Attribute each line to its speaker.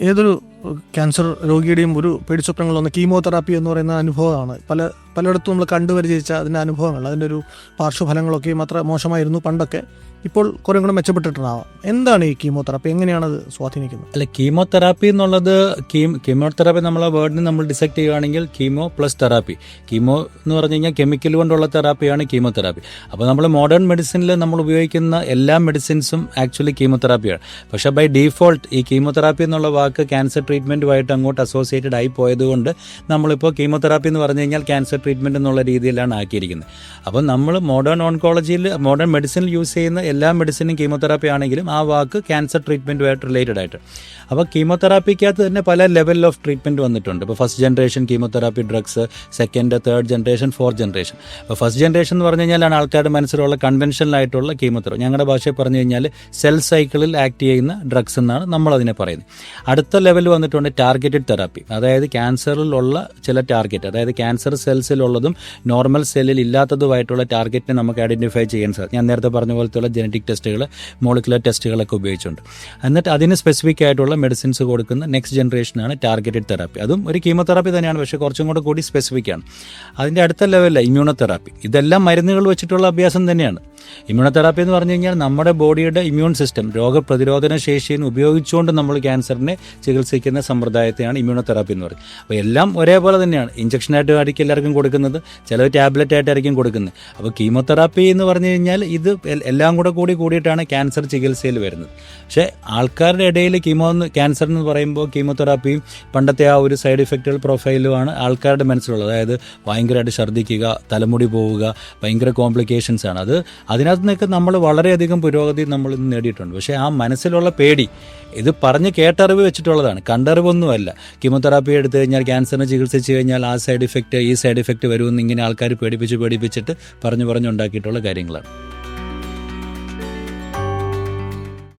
Speaker 1: ഏതൊരു ക്യാൻസർ രോഗിയുടെയും ഒരു പേടിസ്വപ്നങ്ങളൊന്ന് കീമോതെറാപ്പി എന്ന് പറയുന്ന അനുഭവമാണ്. പലയിടത്തും നമ്മൾ കണ്ടുപരിചയിച്ച അതിൻ്റെ അനുഭവങ്ങൾ, അതിൻ്റെ ഒരു പാർശ്വഫലങ്ങളൊക്കെയും അത്ര മോശമായിരുന്നു പണ്ടൊക്കെ. ഇപ്പോൾ കുറേ കൂടെ മെച്ചപ്പെട്ടിട്ടുണ്ടാവാം. എന്താണ് ഈ കീമോതെറാപ്പി, എങ്ങനെയാണത് സ്വാധീനിക്കുന്നത്?
Speaker 2: അല്ല, കീമോതെറാപ്പി എന്നുള്ളത് കീമോതെറാപ്പി നമ്മളെ വേർഡിന് നമ്മൾ ഡിസെക്ട് ചെയ്യുകയാണെങ്കിൽ കീമോ പ്ലസ് തെറാപ്പി. കീമോ എന്ന് പറഞ്ഞു കഴിഞ്ഞാൽ കെമിക്കൽ കൊണ്ടുള്ള തെറാപ്പിയാണ് കീമോതെറാപ്പി. അപ്പോൾ നമ്മൾ മോഡേൺ മെഡിസിനിൽ നമ്മൾ ഉപയോഗിക്കുന്ന എല്ലാ മെഡിസിൻസും ആക്ച്വലി കീമോതെറാപ്പിയാണ്. പക്ഷേ ബൈ ഡീഫോൾട്ട് ഈ കീമോതെറാപ്പി എന്നുള്ള വാക്ക് ക്യാൻസർ ട്രീറ്റ്മെൻറ്റുമായിട്ട് അങ്ങോട്ട് അസോസിയേറ്റഡ് ആയി പോയതുകൊണ്ട് നമ്മളിപ്പോൾ കീമോതെറാപ്പി എന്ന് പറഞ്ഞു കഴിഞ്ഞാൽ ക്യാൻസർ ട്രീറ്റ്മെൻറ്റ് എന്നുള്ള രീതിയിലാണ് ആക്കിയിരിക്കുന്നത്. അപ്പം നമ്മൾ മോഡേൺ ഓൺകോളജിയിൽ മോഡേൺ മെഡിസിനിൽ യൂസ് ചെയ്യുന്ന എല്ലാ മെഡിസിനും കീമോതെറാപ്പി ആണെങ്കിലും ആ വാക്ക് ക്യാൻസർ ട്രീറ്റ്മെൻറ്റുമായിട്ട് റിലേറ്റഡ് ആയിട്ട്. അപ്പോൾ കീമോതെറാപ്പിക്കകത്ത് തന്നെ പല ലെവൽ ഓഫ് ട്രീറ്റ്മെൻറ്റ് വന്നിട്ടുണ്ട്. ഇപ്പോൾ first generation chemotherapy drugs, second, third generation, fourth generation. അപ്പോൾ ഫസ്റ്റ് ജനറേഷൻ എന്ന് പറഞ്ഞു കഴിഞ്ഞാലാണ് ആൾക്കാരുടെ മനസ്സിലുള്ള കൺവെൻഷനൽ ആയിട്ടുള്ള കീമോതെറാപ്പി. ഞങ്ങളുടെ ഭാഷയിൽ പറഞ്ഞു കഴിഞ്ഞാൽ സെൽ സൈക്കിളിൽ ആക്ട് ചെയ്യുന്ന ഡ്രഗ്സ് എന്നാണ് നമ്മളതിനെ പറയുന്നത്. അടുത്ത ലെവൽ വന്നിട്ടുണ്ട് ടാർഗറ്റഡ് തെറാപ്പി. അതായത് ക്യാൻസറിലുള്ള ചില ടാർഗറ്റ്, അതായത് ക്യാൻസർ സെൽസിലുള്ളതും നോർമൽ സെല്ലിൽ ഇല്ലാത്തതുമായിട്ടുള്ള ടാർഗറ്റിനെ നമുക്ക് ഐഡൻറ്റിഫൈ ചെയ്യാൻ സാധിക്കും. ഞാൻ നേരത്തെ പറഞ്ഞ പോലത്തുള്ള ജനറ്റിക് ടെസ്റ്റുകൾ, മോളിക്കുലർ ടെസ്റ്റുകളൊക്കെ ഉപയോഗിച്ചുകൊണ്ട്. എന്നിട്ട് അതിന് സ്പെസിഫിക് ആയിട്ടുള്ള മെഡിസിൻസ് കൊടുക്കുന്ന നെക്സ്റ്റ് ജനറേഷനാണ് ടാർഗറ്റഡ് തെറാപ്പി. അതും ഒരു കീമോതെറാപ്പി തന്നെയാണ്, പക്ഷേ കുറച്ചും കൂടി സ്പെസിഫിക് ആണ്. അതിൻ്റെ അടുത്ത ലെവലിൽ ഇമ്മ്യൂണോതെറാപ്പി. ഇതെല്ലാം മരുന്നുകൾ വെച്ചിട്ടുള്ള അഭ്യാസം തന്നെയാണ്. ഇമ്മ്യൂണോതെറാപ്പി എന്ന് പറഞ്ഞു കഴിഞ്ഞാൽ നമ്മുടെ ബോഡിയുടെ ഇമ്മ്യൂൺ സിസ്റ്റം, രോഗപ്രതിരോധന ശേഷിയെ ഉപയോഗിച്ചുകൊണ്ട് നമ്മൾ ക്യാൻസറിനെ ചികിത്സിക്കുന്ന സമ്പ്രദായത്തെയാണ് ഇമ്മ്യൂണോതെറാപ്പി എന്ന് പറയുന്നത്. അപ്പോൾ എല്ലാം ഒരേപോലെ തന്നെയാണ്. ഇഞ്ചക്ഷനായിട്ട് ആയിരിക്കും എല്ലാവർക്കും കൊടുക്കുന്നത്, ചിലവ് ടാബ്ലറ്റ് ആയിട്ടായിരിക്കും കൊടുക്കുന്നത്. അപ്പോൾ കീമോതെറാപ്പി എന്ന് പറഞ്ഞു കഴിഞ്ഞാൽ ഇത് എല്ലാം കൂടിയിട്ടാണ് ക്യാൻസർ ചികിത്സയിൽ വരുന്നത്. പക്ഷേ ആൾക്കാരുടെ ഇടയിൽ ക്യാൻസർ എന്ന് പറയുമ്പോൾ കീമോതെറാപ്പിയും പണ്ടത്തെ ആ ഒരു സൈഡ് ഇഫക്റ്റുകൾ പ്രൊഫൈലുമാണ് ആൾക്കാരുടെ മനസ്സിലുള്ളത്. അതായത് ഭയങ്കരമായിട്ട് ഛർദ്ദിക്കുക, തലമുടി പോവുക, ഭയങ്കര കോംപ്ലിക്കേഷൻസ് ആണ്. അതിനകത്ത് നിന്നൊക്കെ നമ്മൾ വളരെയധികം പുരോഗതി നമ്മൾ ഇന്ന് നേടിയിട്ടുണ്ട്. പക്ഷേ ആ മനസ്സിലുള്ള പേടി, ഇത് പറഞ്ഞ് കേട്ടറിവ് വെച്ചിട്ടുള്ളതാണ്, കണ്ടറിവൊന്നുമല്ല. കീമോതെറാപ്പി എടുത്തു കഴിഞ്ഞാൽ, ക്യാൻസറിന് ചികിത്സിച്ച് കഴിഞ്ഞാൽ ആ സൈഡ് ഇഫക്റ്റ് ഈ സൈഡ് ഇഫക്റ്റ് വരുമെന്ന് ഇങ്ങനെ ആൾക്കാർ പേടിപ്പിച്ചിട്ട് പറഞ്ഞുണ്ടാക്കിയിട്ടുള്ള കാര്യങ്ങളാണ്.